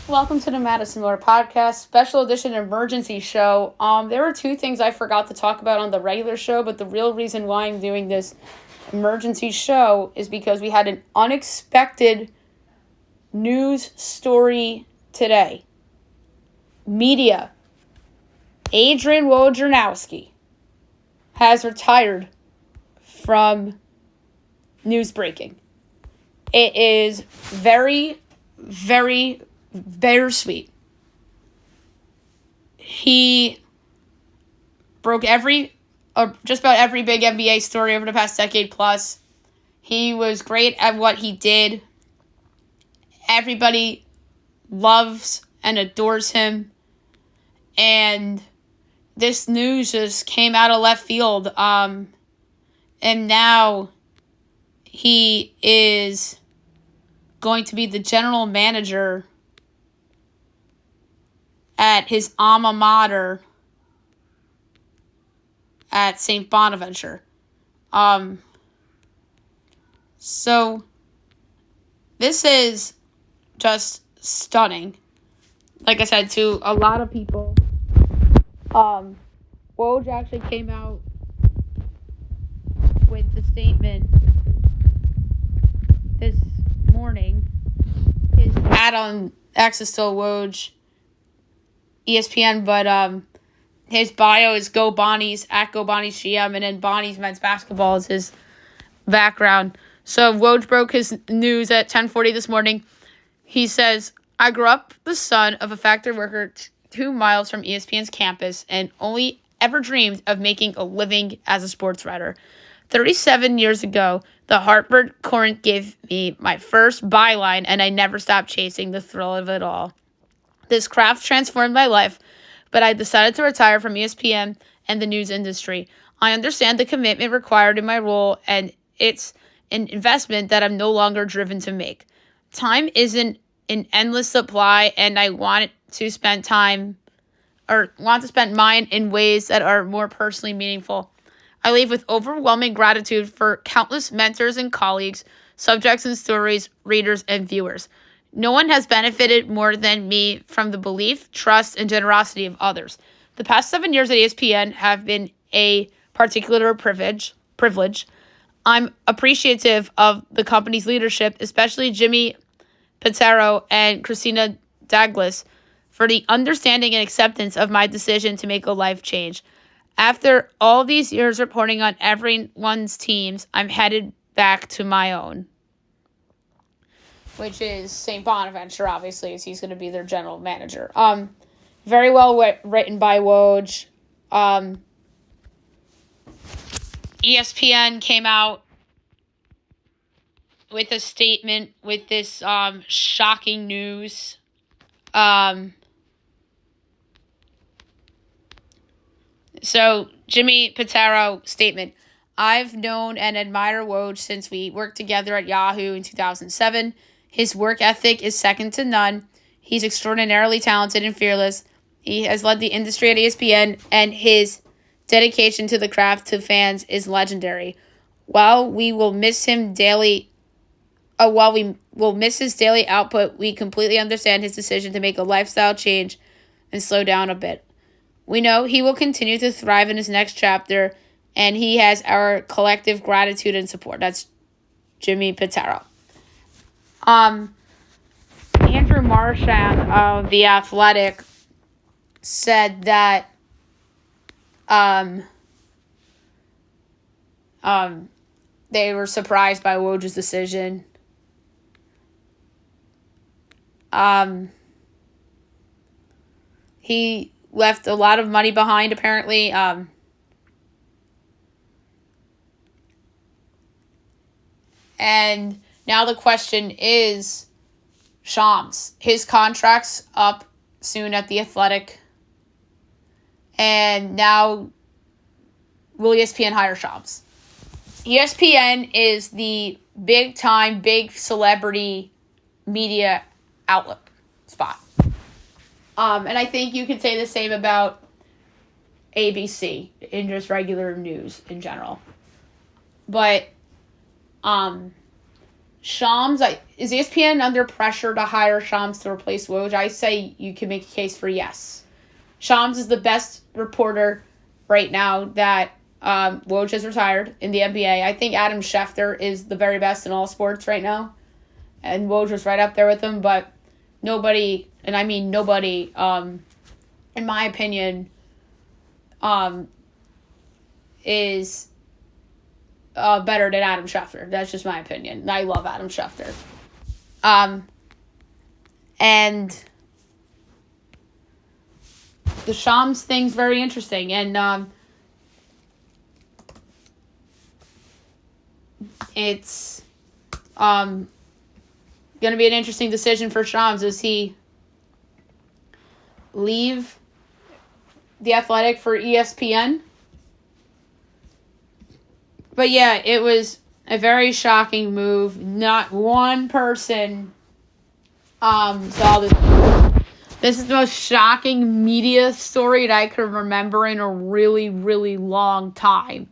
Welcome to the Madison Miller Podcast, special edition emergency show. There were two things I forgot to talk about on the regular show, but the real reason why I'm doing this emergency show is because we had an unexpected news story today. Media. Adrian Wojnarowski has retired from news breaking. It is very, very bittersweet. He broke just about every big NBA story over the past decade plus. He was great at what he did. Everybody loves and adores him. And this news just came out of left field. And now he is going to be the general manager at his alma mater at St. Bonaventure. So this is just stunning. Like I said, to a lot of people. Woj actually came out with the statement this morning. His ad on X is still Woj ESPN, but his bio is Go Bonnies, at Go Bonnies GM, and then Bonnies men's basketball is his background. So Woj broke his news at 10:40 this morning. He says, I grew up the son of a factory worker 2 miles from ESPN's campus and only ever dreamed of making a living as a sports writer. 37 years ago, the Hartford Courant gave me my first byline, and I never stopped chasing the thrill of it all. This craft transformed my life, but I decided to retire from ESPN and the news industry. I understand the commitment required in my role, and it's an investment that I'm no longer driven to make. Time isn't an endless supply, and I want to spend mine in ways that are more personally meaningful. I leave with overwhelming gratitude for countless mentors and colleagues, subjects and stories, readers and viewers. No one has benefited more than me from the belief, trust, and generosity of others. The past 7 years at ESPN have been a particular privilege. I'm appreciative of the company's leadership, especially Jimmy Pitaro and Christina Douglas, for the understanding and acceptance of my decision to make a life change. After all these years reporting on everyone's teams, I'm headed back to my own, which is St. Bonaventure, obviously, as he's going to be their general manager. Very well written by Woj. ESPN came out with a statement with this shocking news. So, Jimmy Pitaro statement. I've known and admire Woj since we worked together at Yahoo in 2007. His work ethic is second to none. He's extraordinarily talented and fearless. He has led the industry at ESPN, and his dedication to the craft to fans is legendary. While we will miss his daily output, we completely understand his decision to make a lifestyle change and slow down a bit. We know he will continue to thrive in his next chapter, and he has our collective gratitude and support. That's Jimmy Pitaro. Andrew Marchand of The Athletic said that they were surprised by Woj's decision. He left a lot of money behind, apparently. And now the question is Shams. His contract's up soon at The Athletic. And now will ESPN hire Shams? ESPN is the big-time, big celebrity media outlet spot. And I think you could say the same about ABC in just regular news in general. But Shams, is ESPN under pressure to hire Shams to replace Woj? I say you can make a case for yes. Shams is the best reporter right now that Woj has retired in the NBA. I think Adam Schefter is the very best in all sports right now. And Woj was right up there with him, but nobody, and I mean nobody, in my opinion, is better than Adam Schefter. That's just my opinion. I love Adam Schefter. And the Shams thing's very interesting. And it's going to be an interesting decision for Shams. Does he leave The Athletic for ESPN? But yeah, it was a very shocking move. Not one person saw this. This is the most shocking media story that I can remember in a really, really long time.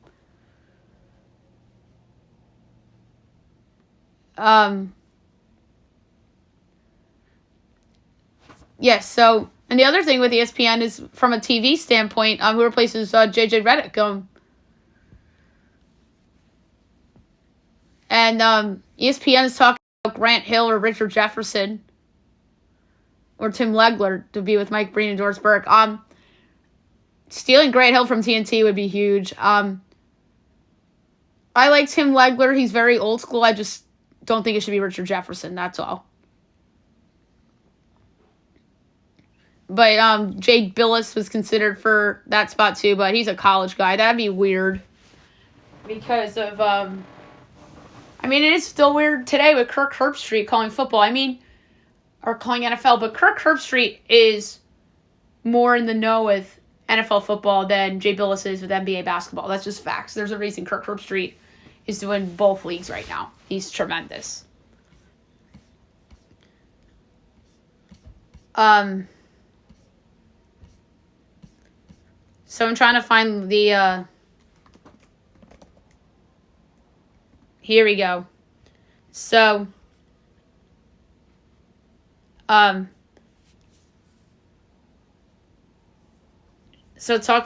Yes, so, and the other thing with ESPN is, from a TV standpoint, who replaces JJ Redick? And ESPN is talking about Grant Hill or Richard Jefferson or Tim Legler to be with Mike Breen and Doris Burke. Stealing Grant Hill from TNT would be huge. I like Tim Legler. He's very old school. I just don't think it should be Richard Jefferson. That's all. But Jake Billis was considered for that spot too, but he's a college guy. That'd be weird because of it is still weird today with Kirk Herbstreit calling football. Or calling NFL, but Kirk Herbstreit is more in the know with NFL football than Jay Billis is with NBA basketball. That's just facts. There's a reason Kirk Herbstreit is doing both leagues right now. He's tremendous. So I'm trying to find the, here we go. So, talking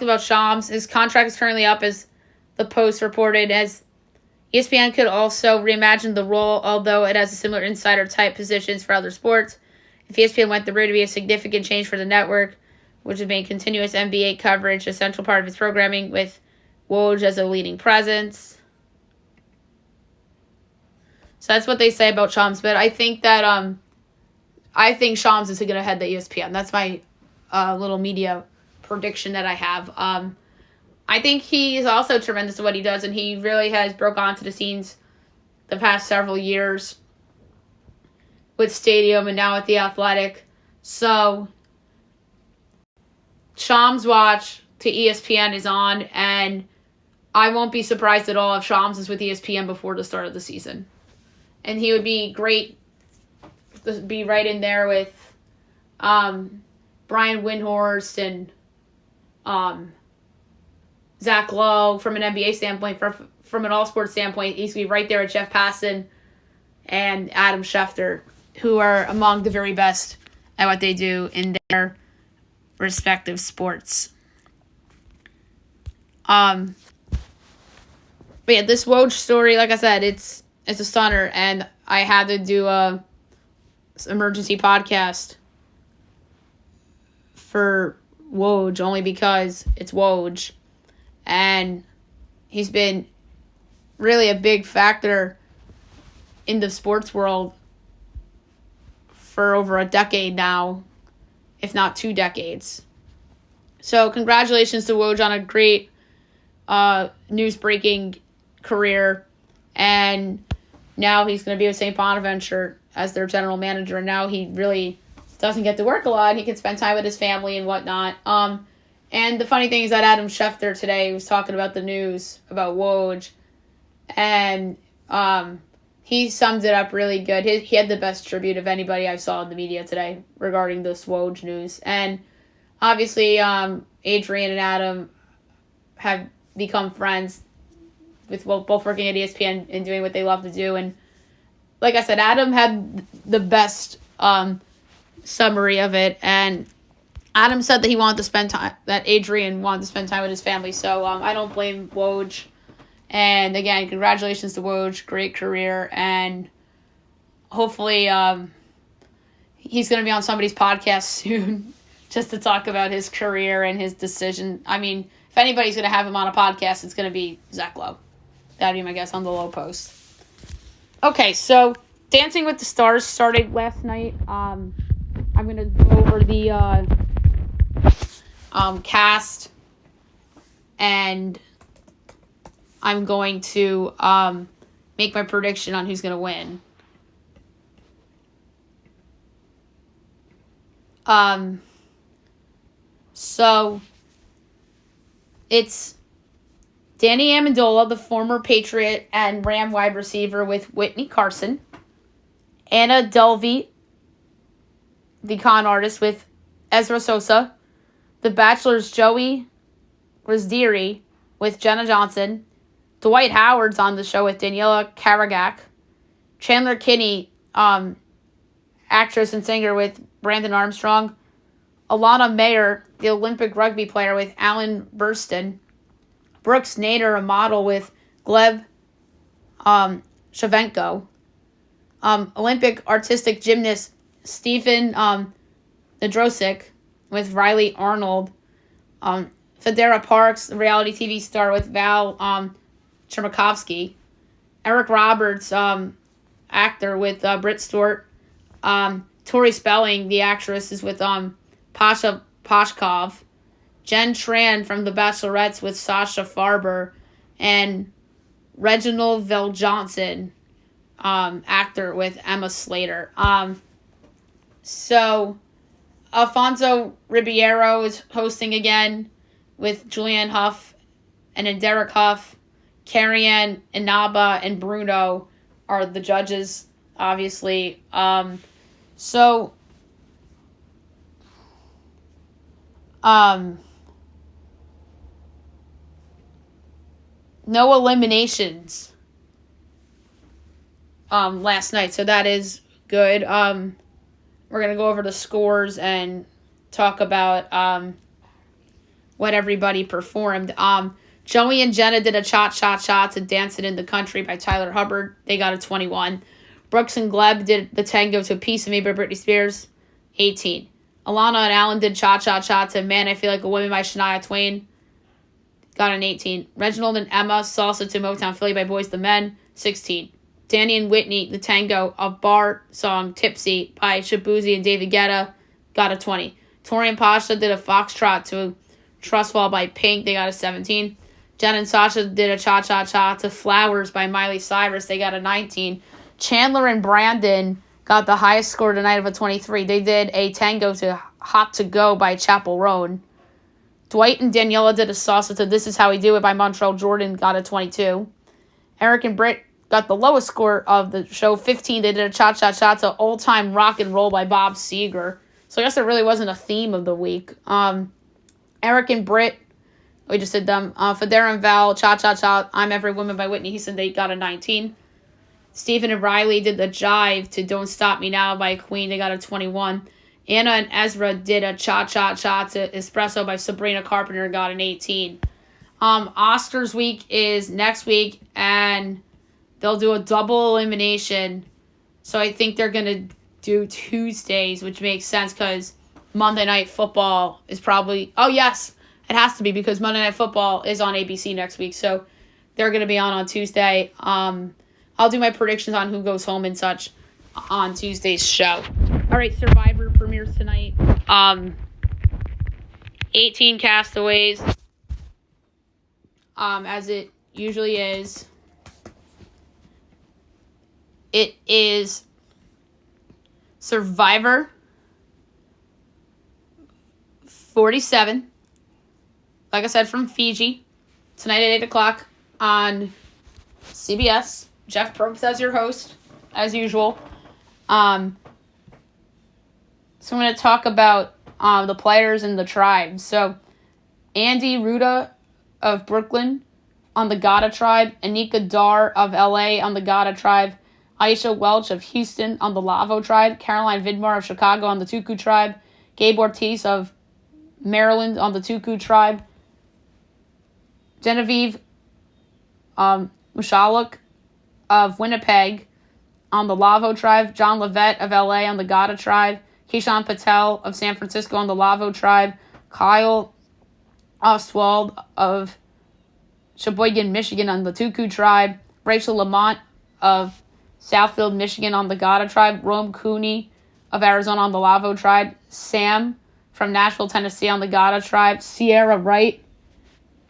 about Shams, his contract is currently up, as the Post reported, as ESPN could also reimagine the role, although it has a similar insider-type positions for other sports. If ESPN went the route, it would be a significant change for the network, which would make continuous NBA coverage a central part of its programming, with Woj as a leading presence. So that's what they say about Shams, but I think that I think Shams is going to head the ESPN. That's my little media prediction that I have. I think he is also tremendous at what he does, and he really has broke onto the scenes the past several years with Stadium and now at The Athletic. So Shams Watch to ESPN is on, and I won't be surprised at all if Shams is with ESPN before the start of the season. And he would be great to be right in there with Brian Windhorst and Zach Lowe from an NBA standpoint. From an all-sports standpoint, he's going to be right there with Jeff Passan and Adam Schefter, who are among the very best at what they do in their respective sports. But yeah, this Woj story, like I said, it's a stunner, and I had to do a emergency podcast for Woj only because it's Woj, and he's been really a big factor in the sports world for over a decade now, if not 2 decades. So congratulations to Woj on a great news-breaking career, and now he's going to be with St. Bonaventure as their general manager, and now he really doesn't get to work a lot. He can spend time with his family and whatnot. And the funny thing is that Adam Schefter today was talking about the news about Woj, and he summed it up really good. He had the best tribute of anybody I saw in the media today regarding this Woj news. And obviously, Adrian and Adam have become friends with both working at ESPN and doing what they love to do. And like I said, Adam had the best summary of it, and Adam said that he wanted to spend time, that Adrian wanted to spend time with his family, so I don't blame Woj. And again, congratulations to Woj, great career, and hopefully he's going to be on somebody's podcast soon just to talk about his career and his decision. I mean, if anybody's going to have him on a podcast, it's going to be Zach Lowe. That would be my guess on the Low Post. Okay, so Dancing with the Stars started last night. I'm going to go over the cast, and I'm going to make my prediction on who's going to win. So it's Danny Amendola, the former Patriot and Ram wide receiver, with Whitney Carson. Anna Delvey, the con artist, with Ezra Sosa. The Bachelor's Joey Grisdiri with Jenna Johnson. Dwight Howard's on the show with Daniela Karagak. Chandler Kinney, actress and singer, with Brandon Armstrong. Alana Mayer, the Olympic rugby player, with Alan Burston. Brooks Nader, a model, with Gleb Shavenko. Olympic artistic gymnast Stephen Nadrosik with Riley Arnold. Federa Parks, the reality TV star, with Val Chermakovsky. Eric Roberts, actor, with Britt Stewart. Tori Spelling, the actress, is with Pasha Pashkov. Jen Tran from The Bachelorettes with Sasha Farber. And Reginald Vell Johnson, actor, with Emma Slater. So Alfonso Ribeiro is hosting again with Julianne Hough and then Derek Huff. Carrie-Ann Inaba and Bruno are the judges, obviously. So no eliminations last night, so that is good. We're going to go over the scores and talk about what everybody performed. Joey and Jenna did a Cha-Cha-Cha to Dancing in the Country by Tyler Hubbard. They got a 21. Brooks and Gleb did the Tango to Piece of Me by Britney Spears, 18. Alana and Alan did Cha-Cha-Cha to Man, I Feel Like a Woman by Shania Twain, got an 18. Reginald and Emma, Salsa to Motown Philly by Boyz II Men, 16. Danny and Whitney, the Tango, a bar song, Tipsy by Shabuzi and David Guetta, got a 20. Tori and Pasha did a Foxtrot to Trust Fall by Pink, they got a 17. Jen and Sasha did a Cha-Cha-Cha to Flowers by Miley Cyrus, they got a 19. Chandler and Brandon got the highest score tonight of a 23. They did a Tango to Hot to Go by Chapel Roan. Dwight and Daniela did a salsa to This Is How We Do It by Montreal Jordan, got a 22. Eric and Britt got the lowest score of the show, 15. They did a Cha-Cha-Cha to Old Time Rock and Roll by Bob Seger. So I guess there really wasn't a theme of the week. Eric and Britt, we just did them. Federa and Val, Cha-Cha-Cha, I'm Every Woman by Whitney Houston, they got a 19. Stephen and Riley did the Jive to Don't Stop Me Now by Queen, they got a 21. Anna and Ezra did a Cha-Cha-Cha to Espresso by Sabrina Carpenter, got an 18. Oscars week is next week, and they'll do a double elimination. So I think they're going to do Tuesdays, which makes sense because Monday Night Football is probably... Oh, yes, it has to be because Monday Night Football is on ABC next week. So they're going to be on Tuesday. I'll do my predictions on who goes home and such on Tuesday's show. All right, Survivor premieres tonight. 18 castaways, as it usually is. It is Survivor 47. Like I said, from Fiji. Tonight at 8 o'clock on CBS. Jeff Probst as your host, as usual. So I'm going to talk about the players and the tribes. So Andy Ruda of Brooklyn on the Gada tribe. Anika Dar of LA on the Gada tribe. Aisha Welch of Houston on the Lavo tribe, Caroline Vidmar of Chicago on the Tuku tribe, Gabe Ortiz of Maryland on the Tuku tribe, Genevieve Mushaluk of Winnipeg on the Lavo tribe, John Levette of LA on the Gada tribe, Keishan Patel of San Francisco on the Lavo tribe, Kyle Ostwald of Sheboygan, Michigan on the Tuku tribe, Rachel Lamont of Southfield, Michigan on the Gada tribe, Rome Cooney of Arizona on the Lavo tribe, Sam from Nashville, Tennessee on the Gada tribe, Sierra Wright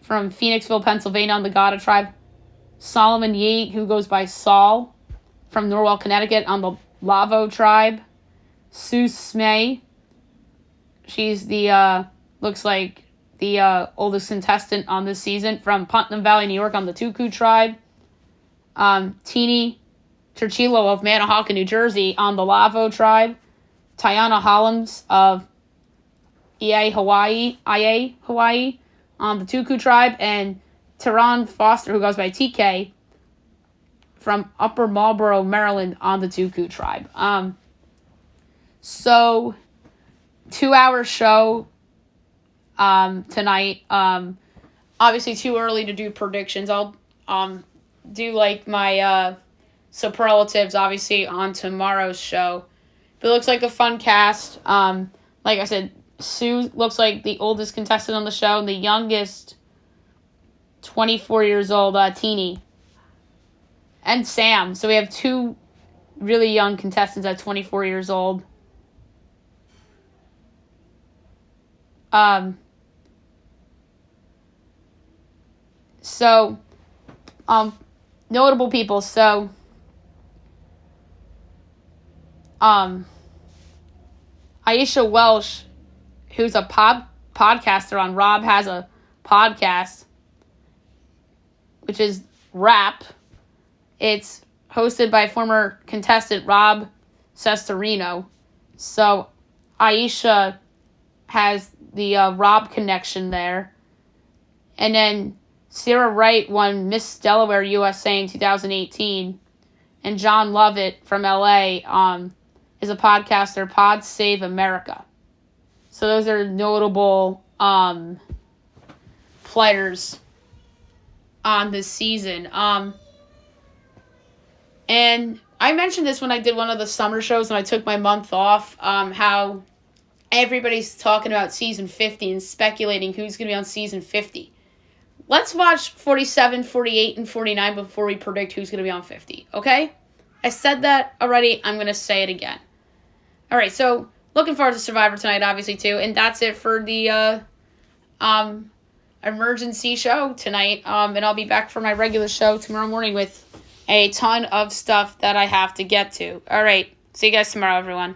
from Phoenixville, Pennsylvania on the Gada tribe, Solomon Yee, who goes by Saul, from Norwell, Connecticut on the Lavo tribe, Sue Smay, she's the, looks like the oldest contestant on this season, from Putnam Valley, New York on the Tuku tribe, Teeny Turchilo of Manahawkin, New Jersey on the Lavo tribe, Tiana Hollins of IA Hawaii on the Tuku tribe, and Teron Foster, who goes by TK, from Upper Marlboro, Maryland on the Tuku tribe. So 2-hour show tonight. Obviously too early to do predictions. I'll do like my superlatives obviously on tomorrow's show. But it looks like a fun cast. Like I said, Sue looks like the oldest contestant on the show, and the youngest 24 years old, Teeny. And Sam. So we have two really young contestants at 24 years old. So, notable people. So, Aisha Welch, who's a podcaster on Rob Has a Podcast, which is rap. It's hosted by former contestant Rob Cesarino. So, Aisha has the Rob connection there. And then Sarah Wright won Miss Delaware USA in 2018. And John Lovett from LA is a podcaster, Pod Save America. So those are notable players on this season. And I mentioned this when I did one of the summer shows when I took my month off, how everybody's talking about season 50 and speculating who's going to be on season 50. Let's watch 47, 48, and 49 before we predict who's going to be on 50, okay? I said that already. I'm going to say it again. All right, so looking forward to Survivor tonight, obviously, too. And that's it for the emergency show tonight. And I'll be back for my regular show tomorrow morning with a ton of stuff that I have to get to. All right, see you guys tomorrow, everyone.